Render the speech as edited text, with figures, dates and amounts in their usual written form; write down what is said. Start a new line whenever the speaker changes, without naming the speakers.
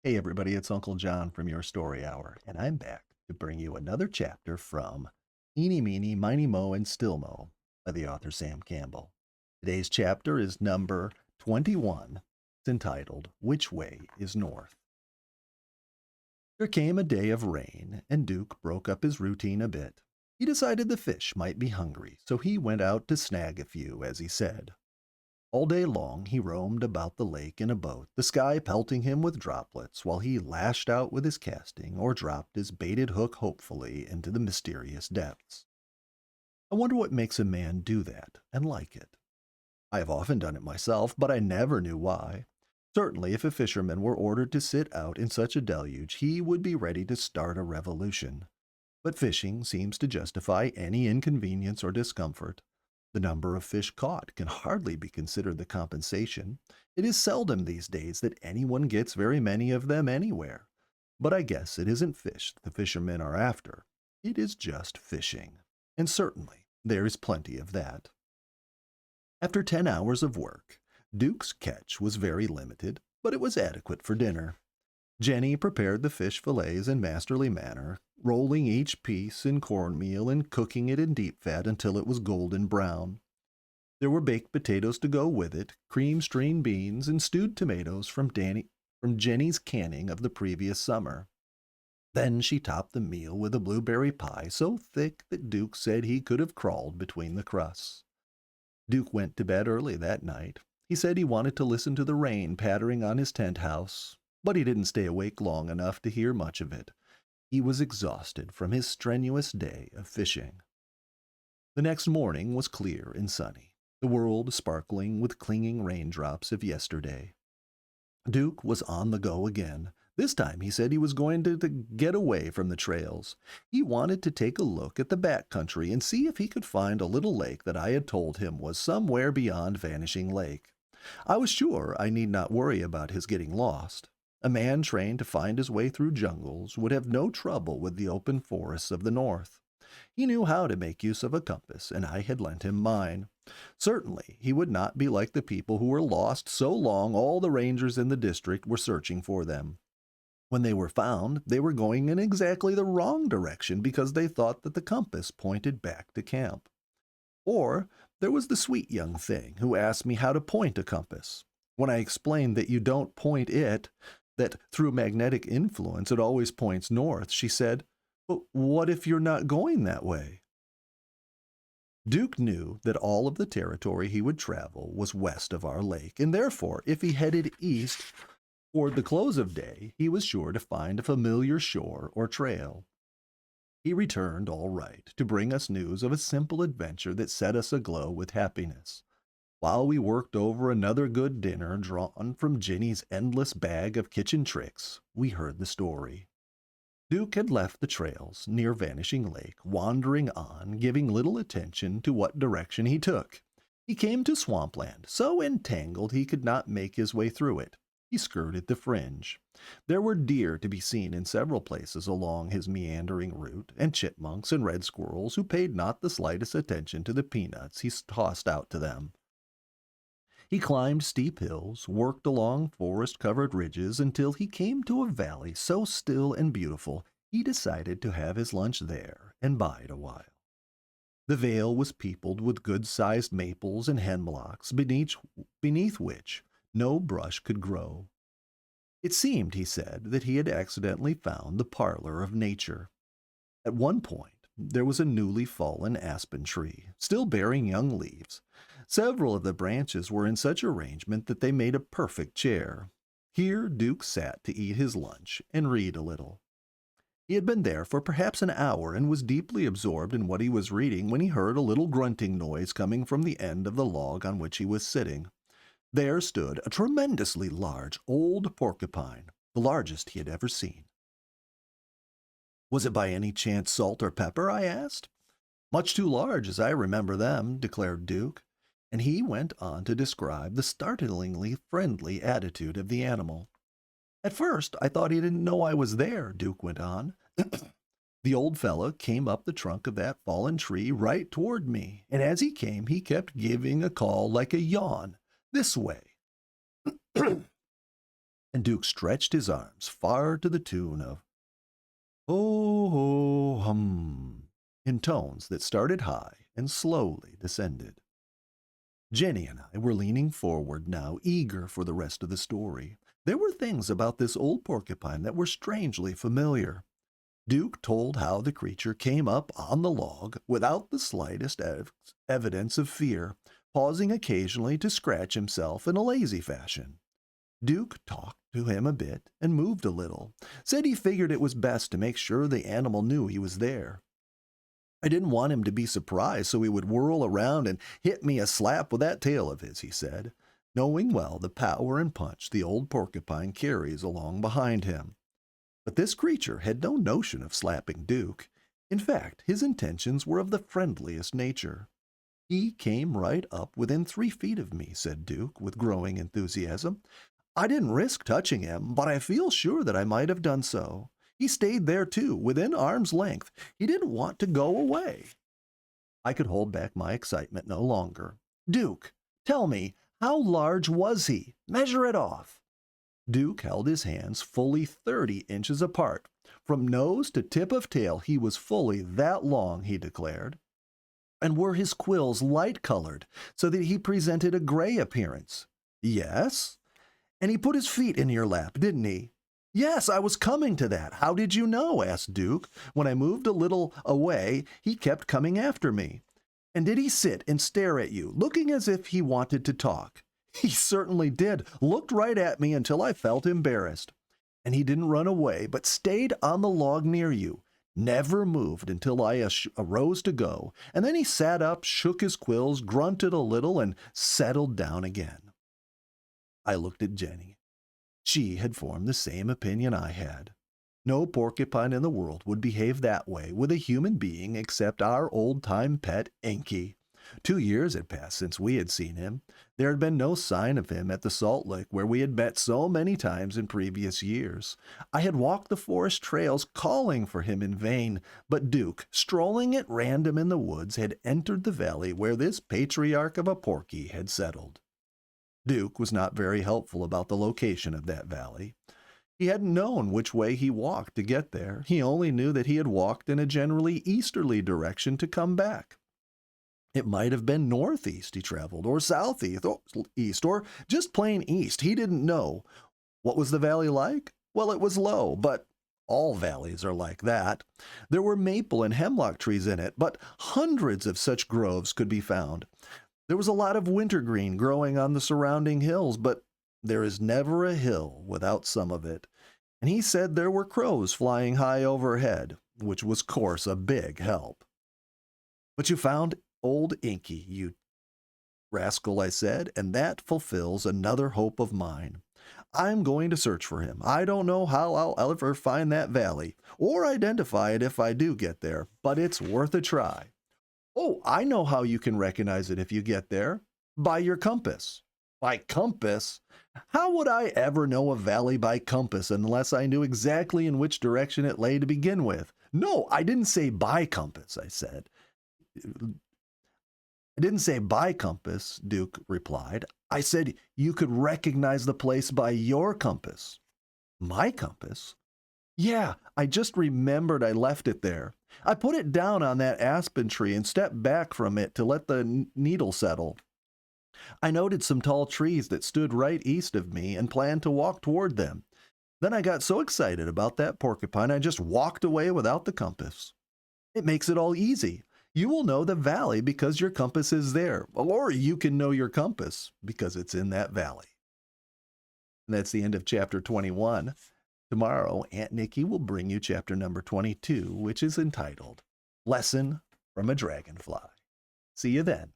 Hey everybody, it's Uncle John from Your Story Hour, and I'm back to bring you another chapter from Eeny, Meeny, Miny, Mo, and Still Mo by the author Sam Campbell. Today's chapter is number 21. It's entitled, Which Way is North? There came a day of rain, and Duke broke up his routine a bit. He decided the fish might be hungry, so he went out to snag a few, as he said. All day long he roamed about the lake in a boat, the sky pelting him with droplets while he lashed out with his casting or dropped his baited hook hopefully into the mysterious depths. I wonder what makes a man do that and like it. I have often done it myself, but I never knew why. Certainly, if a fisherman were ordered to sit out in such a deluge, he would be ready to start a revolution. But fishing seems to justify any inconvenience or discomfort. The number of fish caught can hardly be considered the compensation. It is seldom these days that anyone gets very many of them anywhere. But I guess it isn't fish the fishermen are after. It is just fishing. And certainly there is plenty of that. After 10 hours of work, Duke's catch was very limited, but it was adequate for dinner. Jenny prepared the fish fillets in masterly manner, rolling each piece in cornmeal and cooking it in deep fat until it was golden brown. There were baked potatoes to go with it, cream-strewn beans, and stewed tomatoes from Jenny's canning of the previous summer. Then she topped the meal with a blueberry pie so thick that Duke said he could have crawled between the crusts. Duke went to bed early that night. He said he wanted to listen to the rain pattering on his tent house, but he didn't stay awake long enough to hear much of it. He was exhausted from his strenuous day of fishing. The next morning was clear and sunny, the world sparkling with clinging raindrops of yesterday. Duke was on the go again. This time he said he was going to get away from the trails. He wanted to take a look at the back country and see if he could find a little lake that I had told him was somewhere beyond Vanishing Lake. I was sure I need not worry about his getting lost. A man trained to find his way through jungles would have no trouble with the open forests of the north. He knew how to make use of a compass, and I had lent him mine. Certainly, he would not be like the people who were lost so long all the rangers in the district were searching for them. When they were found, they were going in exactly the wrong direction because they thought that the compass pointed back to camp. Or there was the sweet young thing who asked me how to point a compass. When I explained that you don't point it, that through magnetic influence it always points north, she said, "But what if you're not going that way?" Duke knew that all of the territory he would travel was west of our lake, and therefore, if he headed east toward the close of day, he was sure to find a familiar shore or trail. He returned all right to bring us news of a simple adventure that set us aglow with happiness. While we worked over another good dinner drawn from Ginny's endless bag of kitchen tricks, we heard the story. Duke had left the trails near Vanishing Lake, wandering on, giving little attention to what direction he took. He came to swampland, so entangled he could not make his way through it. He skirted the fringe. There were deer to be seen in several places along his meandering route, and chipmunks and red squirrels who paid not the slightest attention to the peanuts he tossed out to them. He climbed steep hills, worked along forest-covered ridges until he came to a valley so still and beautiful he decided to have his lunch there and bide a while. The vale was peopled with good-sized maples and hemlocks beneath which no brush could grow. It seemed, he said, that he had accidentally found the parlor of nature. At one point, there was a newly fallen aspen tree, still bearing young leaves. Several of the branches were in such arrangement that they made a perfect chair. Here Duke sat to eat his lunch and read a little. He had been there for perhaps an hour and was deeply absorbed in what he was reading when he heard a little grunting noise coming from the end of the log on which he was sitting. There stood a tremendously large old porcupine, the largest he had ever seen. "Was it by any chance salt or pepper?" I asked. "Much too large, as I remember them," declared Duke, and he went on to describe the startlingly friendly attitude of the animal. "At first, I thought he didn't know I was there," Duke went on. "The old fellow came up the trunk of that fallen tree right toward me, and as he came, he kept giving a call like a yawn, this way. And Duke stretched his arms far to the tune of "Ho, ho, hum," in tones that started high and slowly descended. Jenny and I were leaning forward now, eager for the rest of the story. There were things about this old porcupine that were strangely familiar. Duke told how the creature came up on the log without the slightest evidence of fear, pausing occasionally to scratch himself in a lazy fashion. Duke talked to him a bit and moved a little, said he figured it was best to make sure the animal knew he was there. I didn't want him to be surprised, so he would whirl around and hit me a slap with that tail of his, he said, knowing well the power and punch the old porcupine carries along behind him. But this creature had no notion of slapping Duke. In fact, his intentions were of the friendliest nature. "He came right up within 3 feet of me," said Duke with growing enthusiasm. "I didn't risk touching him, but I feel sure that I might have done so. He stayed there too, within arm's length. He didn't want to go away." I could hold back my excitement no longer. "Duke, tell me, how large was he? Measure it off." Duke held his hands fully 30 inches apart. From nose to tip of tail, he was fully that long, he declared. "And were his quills light-colored, so that he presented a gray appearance?" "Yes." "And he put his feet in your lap, didn't he?" "Yes, I was coming to that. How did you know?" asked Duke. "When I moved a little away, he kept coming after me." "And did he sit and stare at you, looking as if he wanted to talk?" "He certainly did. Looked right at me until I felt embarrassed." "And he didn't run away, but stayed on the log near you. Never moved until I arose to go, and then he sat up, shook his quills, grunted a little, and settled down again." I looked at Jenny. She had formed the same opinion I had. No porcupine in the world would behave that way with a human being except our old-time pet, Inky. 2 years had passed since we had seen him. There had been no sign of him at the salt lick where we had met so many times in previous years. I had walked the forest trails calling for him in vain, but Duke, strolling at random in the woods, had entered the valley where this patriarch of a porky had settled. Duke was not very helpful about the location of that valley. He hadn't known which way he walked to get there. He only knew that he had walked in a generally easterly direction to come back. It might have been northeast he traveled, or southeast, or just plain east. He didn't know. What was the valley like? Well, it was low, but all valleys are like that. There were maple and hemlock trees in it, but hundreds of such groves could be found. There was a lot of wintergreen growing on the surrounding hills, but there is never a hill without some of it. And he said there were crows flying high overhead, which was, of course, a big help. "But you found old Inky, you rascal," I said, "and that fulfills another hope of mine. I'm going to search for him. I don't know how I'll ever find that valley, or identify it if I do get there, but it's worth a try." "Oh, I know how you can recognize it if you get there. By your compass." "By compass? How would I ever know a valley by compass unless I knew exactly in which direction it lay to begin with?" "No, I didn't say by compass," I said. "I didn't say by compass," Duke replied. "I said you could recognize the place by your compass." "My compass?" "Yeah, I just remembered I left it there. I put it down on that aspen tree and stepped back from it to let the needle settle. I noted some tall trees that stood right east of me and planned to walk toward them. Then I got so excited about that porcupine I just walked away without the compass. It makes it all easy. You will know the valley because your compass is there, or you can know your compass because it's in that valley." And that's the end of chapter 21. Tomorrow, Aunt Nikki will bring you chapter number 22, which is entitled Lesson from a Dragonfly. See you then.